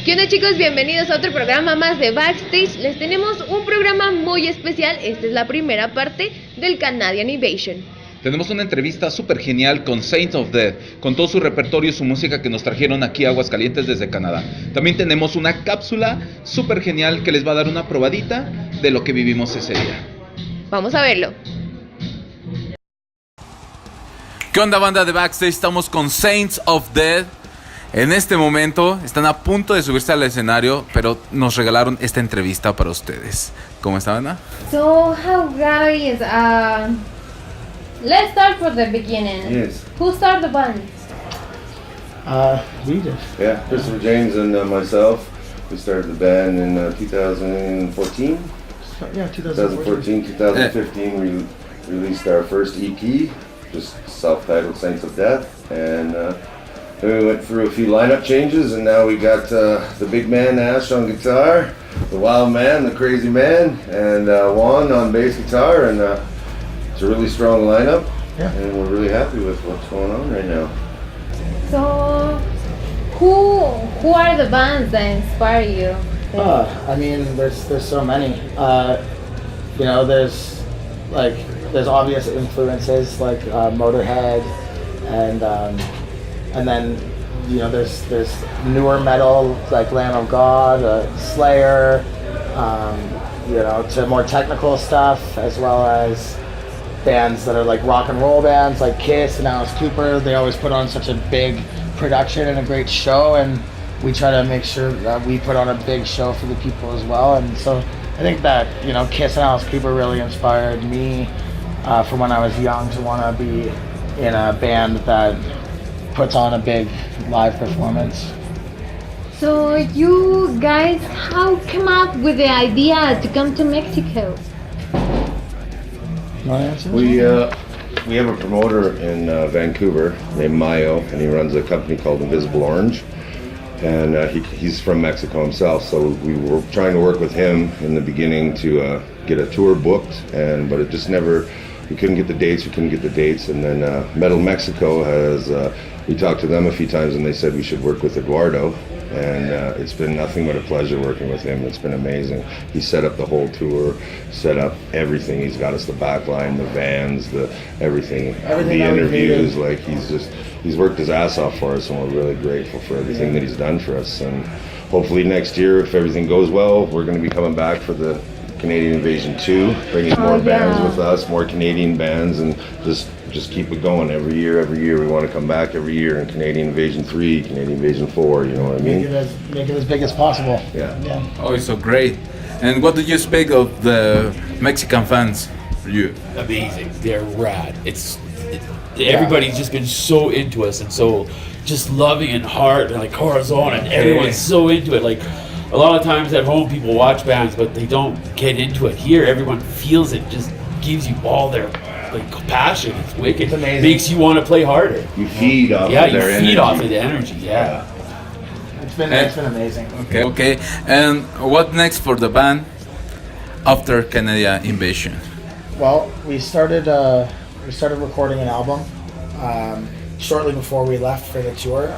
¿Qué onda, chicos? Bienvenidos a otro programa más de Backstage. Les tenemos un programa muy especial. Esta es la primera parte del Canadian Invasion. Tenemos una entrevista súper genial con Saints of Death, con todo su repertorio y su música que nos trajeron aquí a Aguascalientes desde Canadá. También tenemos una cápsula súper genial que les va a dar una probadita de lo que vivimos ese día. Vamos a verlo. ¿Qué onda, banda de Backstage? Estamos con Saints of Death. En este momento están a punto de subirse al escenario, pero nos regalaron esta entrevista para ustedes. ¿Cómo está, Ana? So, how guys, let's start from the beginning. Yes. Who started the band? We did. Yeah, Christopher James and myself. We started the band in 2014. Yeah, 2014. 2015, we released our first EP, just self-titled Saints of Death, and then we went through a few lineup changes, and now we got the big man Ash on guitar, the wild man, the crazy man, and Juan on bass guitar, and it's a really strong lineup, Yeah. and we're really happy with what's going on right now. So, who are the bands that inspire you? I mean, there's so many. There's obvious influences like Motorhead, and then there's newer metal like Lamb of God, Slayer, to more technical stuff, as well as bands that are like rock and roll bands like Kiss and Alice Cooper. They always put on such a big production and a great show, and we try to make sure that we put on a big show for the people as well. And so I think that Kiss and Alice Cooper really inspired me from when I was young to want to be in a band that puts on a big live performance. So, you guys, how come up with the idea to come to Mexico? You want to answer? We have a promoter in Vancouver named Mayo, and he runs a company called Invisible Orange, and he's from Mexico himself. So we were trying to work with him in the beginning to get a tour booked, but it just never. We couldn't get the dates, and then Metal Mexico has. We talked to them a few times, and they said we should work with Eduardo, and it's been nothing but a pleasure working with him. It's been amazing. He set up the whole tour, set up everything. He's got us the back line, the vans, everything the interviews. Like he's worked his ass off for us, and we're really grateful for everything that he's done for us. And hopefully next year, if everything goes well, we're going to be coming back for the Canadian Invasion 2, bringing more bands with us, more Canadian bands, and just keep it going every year. We want to come back every year in Canadian Invasion 3, Canadian Invasion 4, you know what I mean? Make it as big as possible. Yeah. Oh, it's so great. And what did you speak of the Mexican fans for you? Amazing. They're rad. Everybody's just been so into us and so just loving and heart and like Corazon, and everyone's so into it. Like a lot of times at home people watch bands but they don't get into it. Here everyone feels it, just gives you all their like passion. It's wicked. It's amazing. Makes you want to play harder. You feed off of their energy. You feed off of the energy. Yeah. It's been amazing. Okay. And what next for the band after Canadian Invasion? Well, we started recording an album shortly before we left for the tour.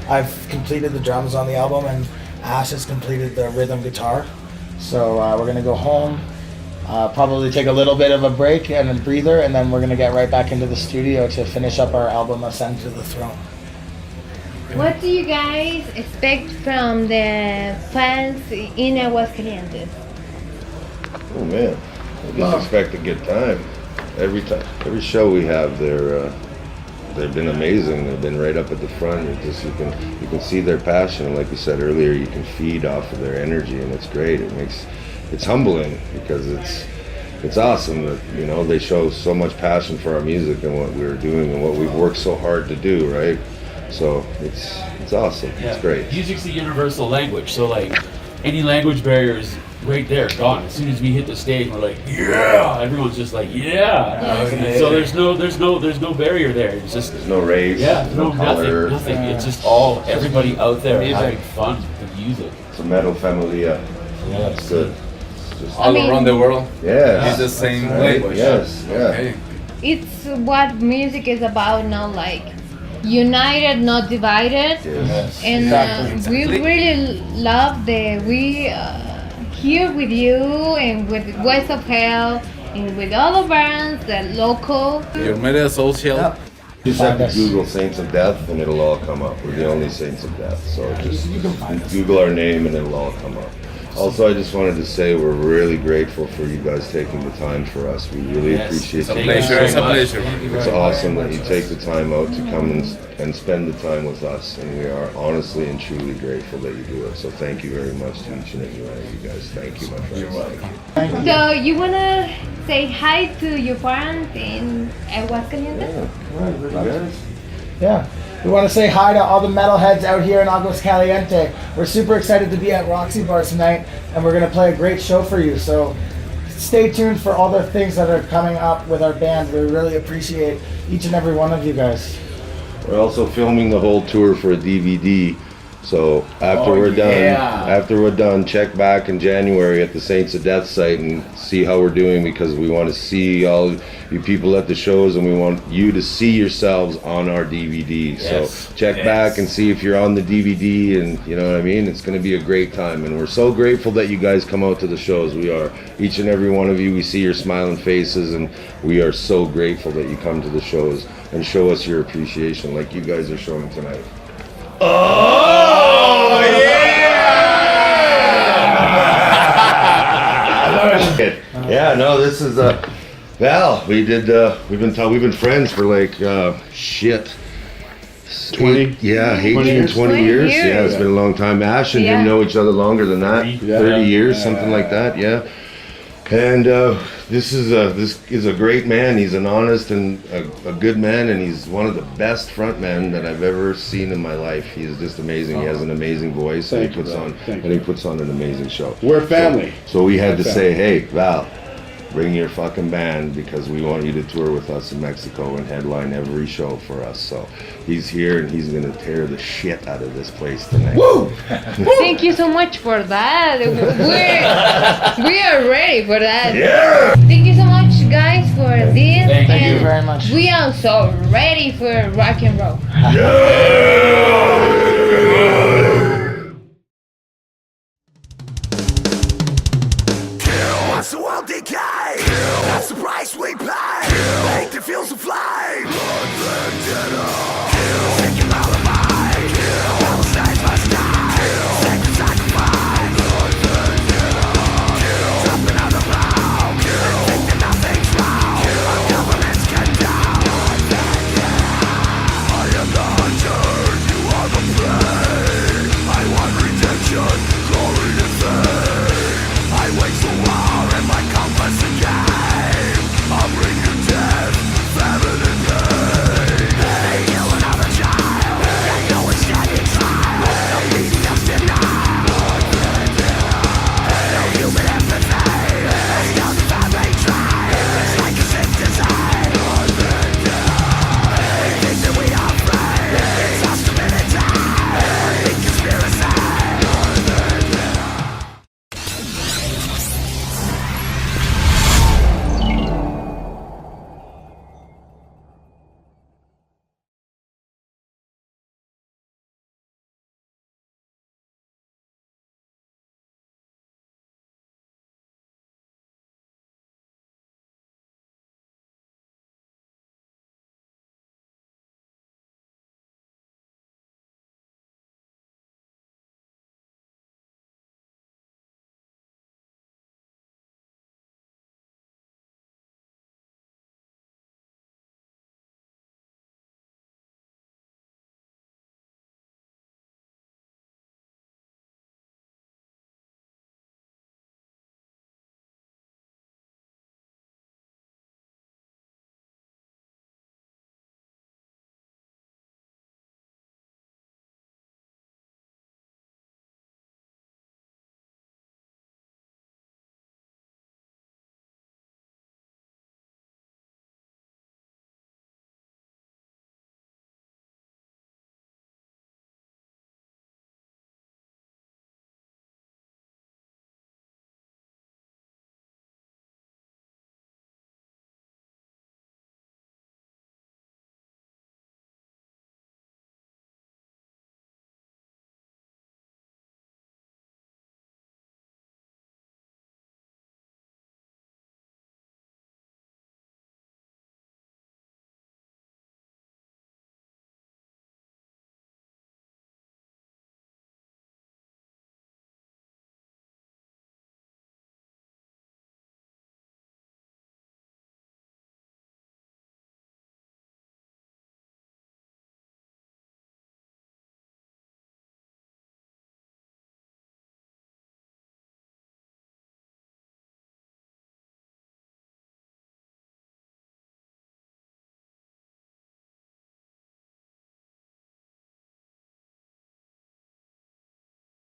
I've completed the drums on the album, and Ash has completed the rhythm guitar. So we're gonna go home, probably take a little bit of a break and a breather, and then we're gonna get right back into the studio to finish up our album, Ascend to the Throne. What do you guys expect from the fans in Aguascalientes? Oh man, we just expect a good time. Every show we have, they've been amazing. They've been right up at the front. You can see their passion, and like you said earlier, you can feed off of their energy, and it's great. It's humbling because it's awesome that they show so much passion for our music and what we're doing and what we've worked so hard to do, right? So it's awesome. Yeah. It's great. Music's the universal language, so like any language barriers right there, gone. As soon as we hit the stage, we're like, yeah. Everyone's just like, yeah. So there's no barrier there. It's just There's no race. yeah, no color. nothing. It's just everybody out there having fun with the music. It's a metal familia. Yeah, It's good. It's just, All around the world? yeah. It's the same Right? language. Yes. Yeah. Okay. It's what music is about now, like united, not divided. Yes. And Exactly. we really love that we here with you and with West of Hell and with all the bands, the local. Your media social. Yep. Just have Find to us. Google Saints of Death and it'll all come up. We're the only Saints of Death. So just Google our name and it'll all come up. Also, I just wanted to say we're really grateful for you guys taking the time for us. We really appreciate It's a you. pleasure. It's a pleasure. It's awesome that you take the time out to come and spend the time with us. And we are honestly and truly grateful that you do it. So thank you very much to each and every one of you guys. Thank you, my friends. So you wanna say hi to your parents in Aguascalientes? Yeah. We want to say hi to all the metalheads out here in Aguas Caliente. We're super excited to be at Roxy Bar tonight, and we're going to play a great show for you. So stay tuned for all the things that are coming up with our band. We really appreciate each and every one of you guys. We're also filming the whole tour for a DVD. So after we're done, check back in January at the Saints of Death site and see how we're doing, because we want to see all you people at the shows and we want you to see yourselves on our DVD. So check back and see if you're on the DVD, and you know what I mean? It's going to be a great time, and we're so grateful that you guys come out to the shows. We are, each and every one of you. We see your smiling faces, and we are so grateful that you come to the shows and show us your appreciation like you guys are showing tonight. Yeah, no, this is Val. We've been friends for like 20? Yeah, 18, 20 years? 20 years. Yeah, it's been a long time. Ash and him know each other longer than that. 30 years, something like that. Yeah. And this is a great man. He's an honest and a good man, and he's one of the best front men that I've ever seen in my life. He's just amazing. He has an amazing voice, and he puts on an amazing show. We're family. So we had to say, hey, Val, bring your fucking band, because we want you to tour with us in Mexico and headline every show for us. So he's here, and he's gonna tear the shit out of this place tonight. Woo! Thank you so much for that. We are ready for that. Yeah! Thank you so much, guys, for this. Thank you very much. We are so ready for rock and roll. Watch the world decay. That's the price we pay. Make the fuels to flame. Blood, land,